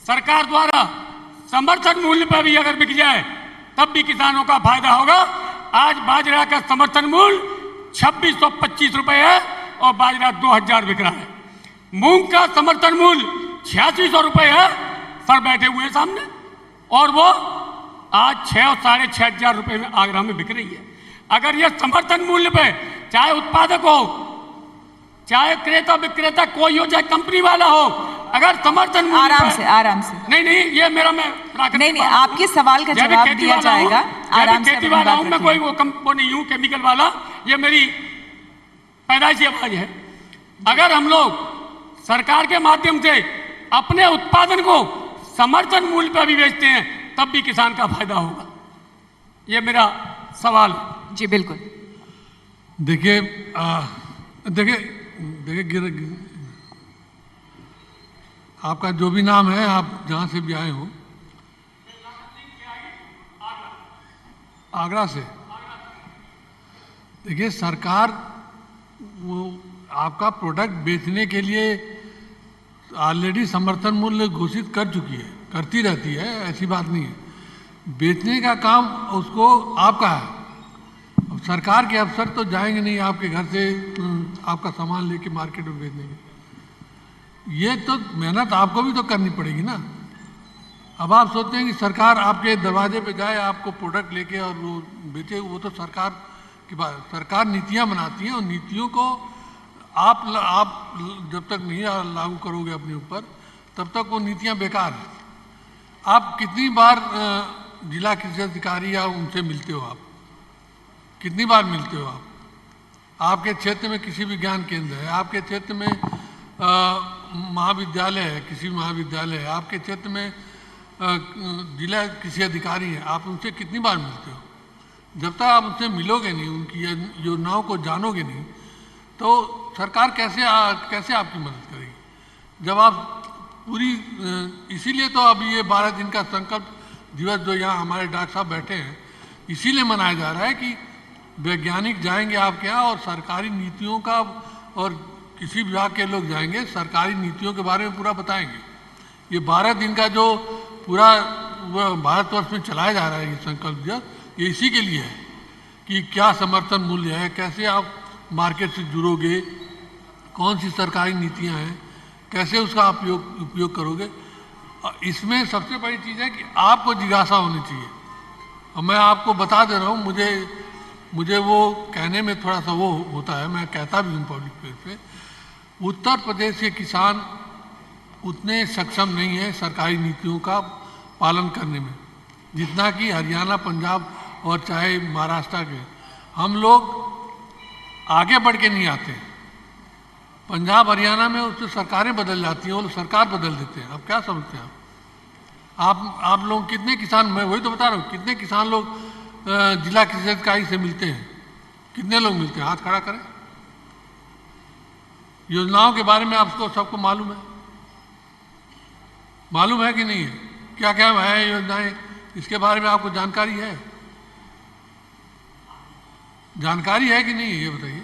सरकार द्वारा समर्थन मूल्य पर भी अगर बिक जाए तब भी किसानों का फायदा होगा। आज बाजरा का समर्थन मूल्य 2625 रुपए है और बाजरा 2000 बिक रहा है। मूंग का समर्थन मूल्य 8600 रुपए है, सर बैठे हुए हैं सामने, और वो आज 6 और 6500 रुपए में आगरा में बिक रही है। अगर ये समर्थन मूल्य पे चाहे उत्पादक हो, चाहे क्रेता विक्रेता कोई हो, चाहे कंपनी वाला हो, अगर समर्थन मूल्य आराम से नहीं ये मेरा मैं नहीं आपके सवाल का जवाब दिया जाएगा। आराम से खेती वाला हूं मैं, कोई वो नहीं हूं केमिकल वाला, ये मेरी पैदाइशी आवाज है। अगर हम लोग सरकार के माध्यम से अपने उत्पादन को समर्थन मूल्य पर भी बेचते हैं तब भी किसान का फायदा होगा, ये मेरा सवाल है। जी बिल्कुल। देखिए आपका जो भी नाम है, आप जहां से भी आए हो, आगरा से, देखिए सरकार वो आपका प्रोडक्ट बेचने के लिए ऑलरेडी समर्थन मूल्य घोषित कर चुकी है, करती रहती है, ऐसी बात नहीं है। बेचने का काम उसको आपका है। अब सरकार के अफसर तो जाएंगे नहीं आपके घर से आपका सामान लेके मार्केट में बेचने के। ये तो मेहनत आपको भी तो करनी पड़ेगी ना। अब आप सोचते हैं कि सरकार आपके दरवाजे पे जाए, आपको प्रोडक्ट लेके और वो बेचे, वो तो सरकार की बात। सरकार नीतियां बनाती है और नीतियों को आप जब तक नहीं लागू करोगे अपने ऊपर तब तक वो नीतियां बेकार है। आप कितनी बार जिला कृषि अधिकारी या उनसे मिलते हो? आप कितनी बार मिलते हो? आपके क्षेत्र में किसी विज्ञान केंद्र है, आपके क्षेत्र में महाविद्यालय है, किसी महाविद्यालय है, आपके क्षेत्र में जिला कृषि अधिकारी है, आप उनसे कितनी बार मिलते हो? जब तक आप उनसे मिलोगे नहीं, उनकी योजनाओं को जानोगे नहीं, तो सरकार कैसे आपकी मदद करेगी? जब आप पूरी इसीलिए तो अभी ये 12 दिन का संकल्प दिवस जो यहाँ हमारे डॉक्टर साहब बैठे हैं, इसीलिए मनाया जा रहा है कि वैज्ञानिक जाएंगे आपके यहाँ और सरकारी नीतियों का, और किसी विभाग के लोग जाएंगे, सरकारी नीतियों के बारे में पूरा बताएंगे। ये 12 दिन का जो पूरा भारतवर्ष में चलाया जा रहा है ये संकल्प दिवस, ये इसी के लिए है कि क्या समर्थन मूल्य है, कैसे आप मार्केट से जुड़ोगे, कौन सी सरकारी नीतियां हैं, कैसे उसका उपयोग करोगे। इसमें सबसे बड़ी चीज़ है कि आपको जिज्ञासा होनी चाहिए। और मैं आपको बता दे रहा हूँ, मुझे वो कहने में थोड़ा सा वो होता है, मैं कहता भी हूँ पब्लिक प्लेस पे, उत्तर प्रदेश के किसान उतने सक्षम नहीं है सरकारी नीतियों का पालन करने में जितना कि हरियाणा, पंजाब और चाहे महाराष्ट्र के। हम लोग आगे बढ़ के नहीं आते। पंजाब हरियाणा में उससे सरकारें बदल जाती हैं, वो सरकार बदल देते हैं। अब क्या समझते हैं आप लोग? कितने किसान, मैं वही तो बता रहा हूँ, कितने किसान लोग जिला कृषि अधिकारी से मिलते हैं? कितने लोग मिलते हैं? हाथ खड़ा करें। योजनाओं के बारे में आपको सबको मालूम है कि नहीं है? क्या क्या है योजनाएं, इसके बारे में आपको जानकारी है? जानकारी है कि नहीं है, ये बताइए।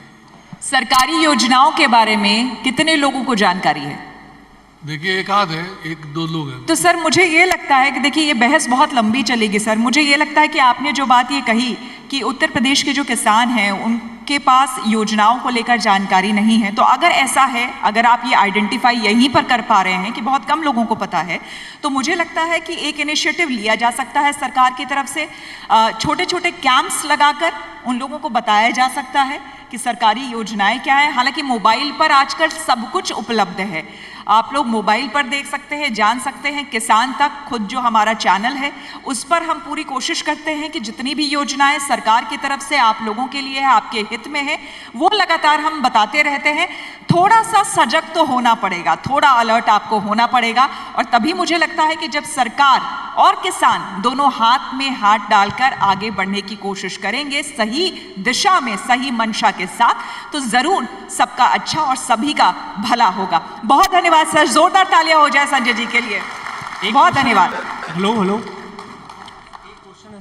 सरकारी योजनाओं के बारे में कितने लोगों को जानकारी है? देखिए, एक आध है, 1-2 लोग हैं। तो सर मुझे ये लगता है कि देखिए ये बहस बहुत लंबी चलेगी सर। मुझे ये लगता है कि आपने जो बात ये कही कि उत्तर प्रदेश के जो किसान हैं उनके पास योजनाओं को लेकर जानकारी नहीं है, तो अगर ऐसा है, अगर आप ये आइडेंटिफाई यहीं पर कर पा रहे हैं कि बहुत कम लोगों को पता है, तो मुझे लगता है कि एक इनिशिएटिव लिया जा सकता है सरकार की तरफ से। छोटे छोटे कैंप्स लगाकर उन लोगों को बताया जा सकता है कि सरकारी योजनाएं क्या है। हालांकि मोबाइल पर आजकल सब कुछ उपलब्ध है, आप लोग मोबाइल पर देख सकते हैं, जान सकते हैं। किसान तक खुद जो हमारा चैनल है उस पर हम पूरी कोशिश करते हैं कि जितनी भी योजनाएं सरकार की तरफ से आप लोगों के लिए है, आपके हित में है, वो लगातार हम बताते रहते हैं। थोड़ा सा सजग तो होना पड़ेगा, थोड़ा अलर्ट आपको होना पड़ेगा, और तभी मुझे लगता है कि जब सरकार और किसान दोनों हाथ में हाथ डालकर आगे बढ़ने की कोशिश करेंगे सही दिशा में, सही मंशा के साथ, तो जरूर सबका अच्छा और सभी का भला होगा। बहुत धन्यवाद सर, जोरदार तालियां हो जाए संजय जी के लिए। बहुत धन्यवाद। हेलो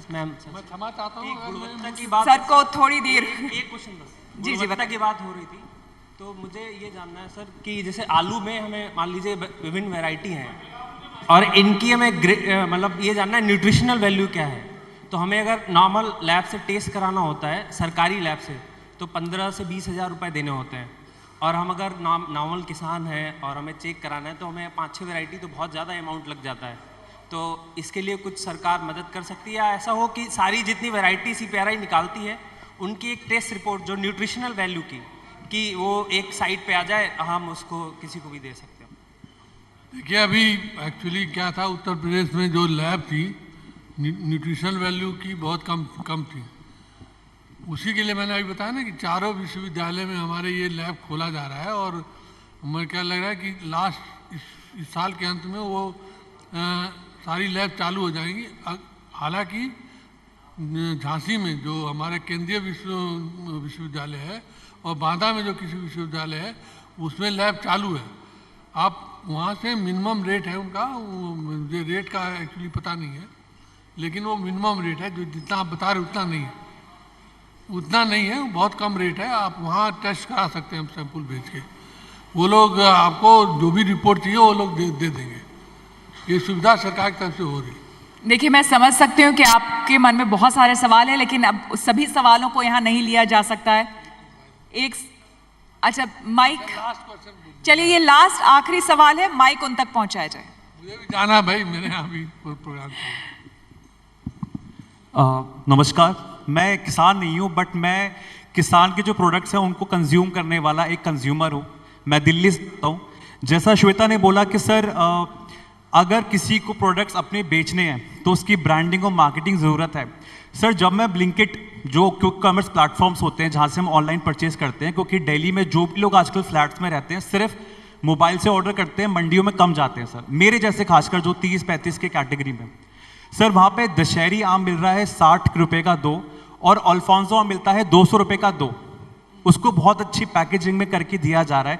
मैम, मैं क्षमा चाहता हूँ, गुणवत्ता की बात सर को थोड़ी देर, एक क्वेश्चन बस। जी गुणवत्ता की बात हो रही थी, तो मुझे ये जानना है सर कि जैसे आलू में हमें मान लीजिए विभिन्न वैरायटी हैं, और इनकी हमें मतलब ये जानना है न्यूट्रिशनल वैल्यू क्या है। तो हमें अगर नॉर्मल लैब से टेस्ट कराना होता है, सरकारी लैब से, तो 15 से 20 हज़ार रुपये देने होते हैं। और हम अगर नॉर्मल किसान हैं और हमें चेक कराना है तो हमें 5-6 वैरायटी तो बहुत ज़्यादा अमाउंट लग जाता है। तो इसके लिए कुछ सरकार मदद कर सकती है, या ऐसा हो कि सारी जितनी वैरायटी CPRI निकालती है उनकी एक टेस्ट रिपोर्ट जो न्यूट्रिशनल वैल्यू की, कि वो एक साइट पे आ जाए, हम उसको किसी को भी दे सकते हैं। देखिए, अभी एक्चुअली क्या था, उत्तर प्रदेश में जो लैब थी न्यूट्रिशनल वैल्यू की बहुत कम थी। उसी के लिए मैंने अभी बताया ना कि चारों विश्वविद्यालय में हमारे ये लैब खोला जा रहा है। और हमें क्या लग रहा है कि लास्ट इस साल के अंत में वो सारी लैब चालू हो जाएंगी। हालांकि झांसी में जो हमारे केंद्रीय विश्वविद्यालय है और बांदा में जो कृषि विश्वविद्यालय है उसमें लैब चालू है। आप वहाँ से मिनिमम रेट है उनका, मुझे रेट का एक्चुअली पता नहीं है, लेकिन वो मिनिमम रेट है, जो जितना आप बता रहे उतना नहीं है, बहुत कम रेट है। आप वहाँ टेस्ट करा सकते हैं सैंपल भेज के, वो लोग आपको जो भी रिपोर्ट चाहिए वो लोग दे देंगे। ये सुविधा सरकार की तरफ से हो रही है। देखिए, मैं समझ सकती हूँ कि आपके मन में बहुत सारे सवाल हैं, लेकिन अब सभी सवालों को यहाँ नहीं लिया जा सकता है। अच्छा, माइक, चलिए ये लास्ट आखिरी सवाल है, माइक उन तक पहुँचाया जाए। मुझे भी जाना भाई, मैंने यहाँ भी प्रोग्राम नमस्कार, मैं किसान नहीं हूँ, बट मैं किसान के जो प्रोडक्ट्स हैं उनको कंज्यूम करने वाला एक कंज्यूमर हूँ। मैं दिल्ली से आता हूँ। जैसा श्वेता ने बोला कि सर अगर किसी को प्रोडक्ट्स अपने बेचने हैं तो उसकी ब्रांडिंग और मार्केटिंग ज़रूरत है। सर, जब मैं ब्लिंकिट, जो क्विक कॉमर्स प्लेटफॉर्म्स होते हैं जहाँ से हम ऑनलाइन परचेज करते हैं, क्योंकि दिल्ली में जो भी लोग आजकल फ्लैट्स में रहते हैं सिर्फ मोबाइल से ऑर्डर करते हैं, मंडियों में कम जाते हैं सर, मेरे जैसे खासकर जो 30-35 के कैटेगरी में। सर, वहाँ पे दशहरी आम मिल रहा है 60 रुपये का 2, और अल्फांसो आम मिलता है 200 रुपये का 2। उसको बहुत अच्छी पैकेजिंग में करके दिया जा रहा है।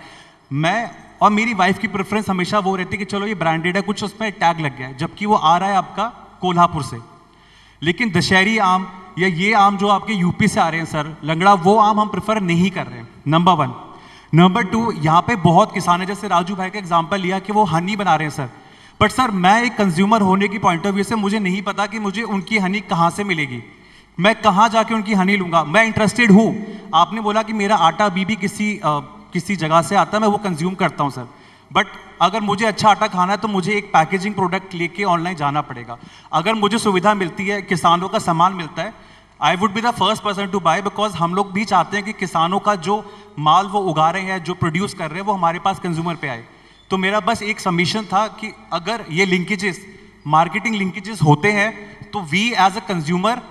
मैं और मेरी वाइफ की प्रेफरेंस हमेशा वो रहती है कि चलो ये ब्रांडेड है, कुछ उसमें टैग लग गया है, जबकि वो आ रहा है आपका कोल्हापुर से। लेकिन दशहरी आम या ये आम जो आपके यूपी से आ रहे हैं सर, लंगड़ा, वो आम हम प्रेफर नहीं कर रहे हैं, नंबर 1। नंबर 2, यहाँ पे बहुत किसान है, जैसे राजू भाई का एग्जाम्पल लिया कि वो हनी बना रहे हैं सर, बट सर मैं एक कंज्यूमर होने की पॉइंट ऑफ व्यू से मुझे नहीं पता कि मुझे उनकी हनी कहाँ से मिलेगी, मैं कहाँ जाके उनकी हनी लूँगा। मैं इंटरेस्टेड हूँ, आपने बोला कि मेरा आटा बीबी किसी जगह से आता है, मैं वो कंज्यूम करता हूँ सर, बट अगर मुझे अच्छा आटा खाना है तो मुझे एक पैकेजिंग प्रोडक्ट लेके ऑनलाइन जाना पड़ेगा। अगर मुझे सुविधा मिलती है, किसानों का सामान मिलता है, I would be the first person to buy, because हम लोग भी चाहते हैं कि किसानों का जो माल वो उगा रहे हैं, जो प्रोड्यूस कर रहे हैं, वो हमारे पास कंज्यूमर पे आए। तो मेरा बस एक सबमिशन था कि अगर ये लिंकेजेस, मार्केटिंग लिंकेजेस होते हैं तो वी एज अ कंज्यूमर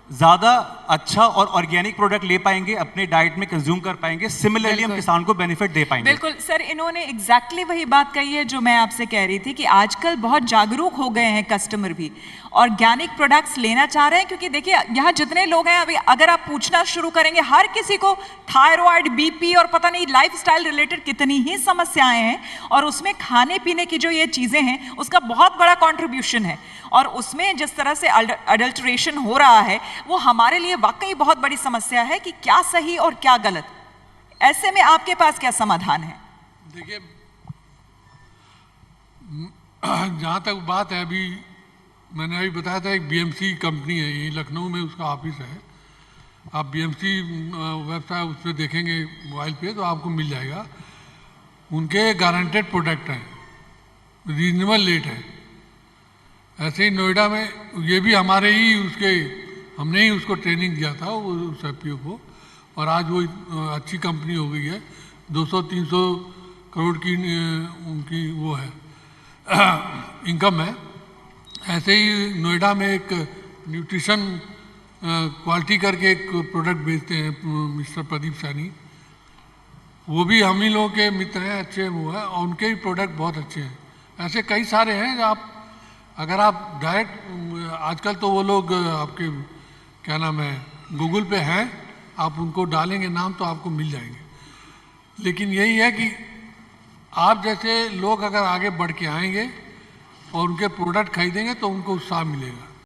ज़्यादा अच्छा और ऑर्गेनिक प्रोडक्ट ले पाएंगे, अपने डाइट में कंज्यूम कर पाएंगे, सिमिलरली हम किसान को बेनिफिट दे पाएंगे। बिल्कुल सर, इन्होंने एग्जैक्टली वही बात कही है जो मैं आपसे कह रही थी कि आजकल बहुत जागरूक हो गए हैं कस्टमर भी, ऑर्गेनिक प्रोडक्ट्स लेना चाह रहे हैं। क्योंकि देखिए, यहाँ जितने लोग हैं, अभी अगर आप पूछना शुरू करेंगे, हर किसी को थायराइड, बीपी और पता नहीं लाइफस्टाइल रिलेटेड कितनी ही समस्याएं हैं, और उसमें खाने पीने की जो ये चीज़ें हैं उसका बहुत बड़ा कॉन्ट्रीब्यूशन है। और उसमें जिस तरह से अडल्ट्रेशन हो रहा है, वो हमारे लिए वाकई बहुत बड़ी समस्या है कि क्या सही और क्या गलत। ऐसे में आपके पास क्या समाधान है? देखिए, जहाँ तक बात है, अभी मैंने अभी बताया था, एक BMC कंपनी है, यही लखनऊ में उसका ऑफिस है। आप BMC वेबसाइट उस पर देखेंगे मोबाइल पे तो आपको मिल जाएगा। उनके गारंटेड प्रोडक्ट हैं, रीजनेबल रेट है। ऐसे ही नोएडा में ये भी हमने ही उसको ट्रेनिंग दिया था, उस FPO को, और आज वो अच्छी कंपनी हो गई है। 200-300 करोड़ की उनकी वो है इनकम है। ऐसे ही नोएडा में एक न्यूट्रिशन क्वालिटी करके एक प्रोडक्ट बेचते हैं मिस्टर प्रदीप सैनी, वो भी हम ही लोगों के मित्र हैं, अच्छे वो हैं, और उनके भी प्रोडक्ट बहुत अच्छे हैं। ऐसे कई सारे हैं। अगर आप डायरेक्ट, आजकल तो वो लोग आपके क्या नाम है, गूगल पे हैं, आप उनको डालेंगे नाम तो आपको मिल जाएंगे। लेकिन यही है कि आप जैसे लोग अगर आगे बढ़ के आएंगे और उनके प्रोडक्ट खरीदेंगे तो उनको उत्साह मिलेगा।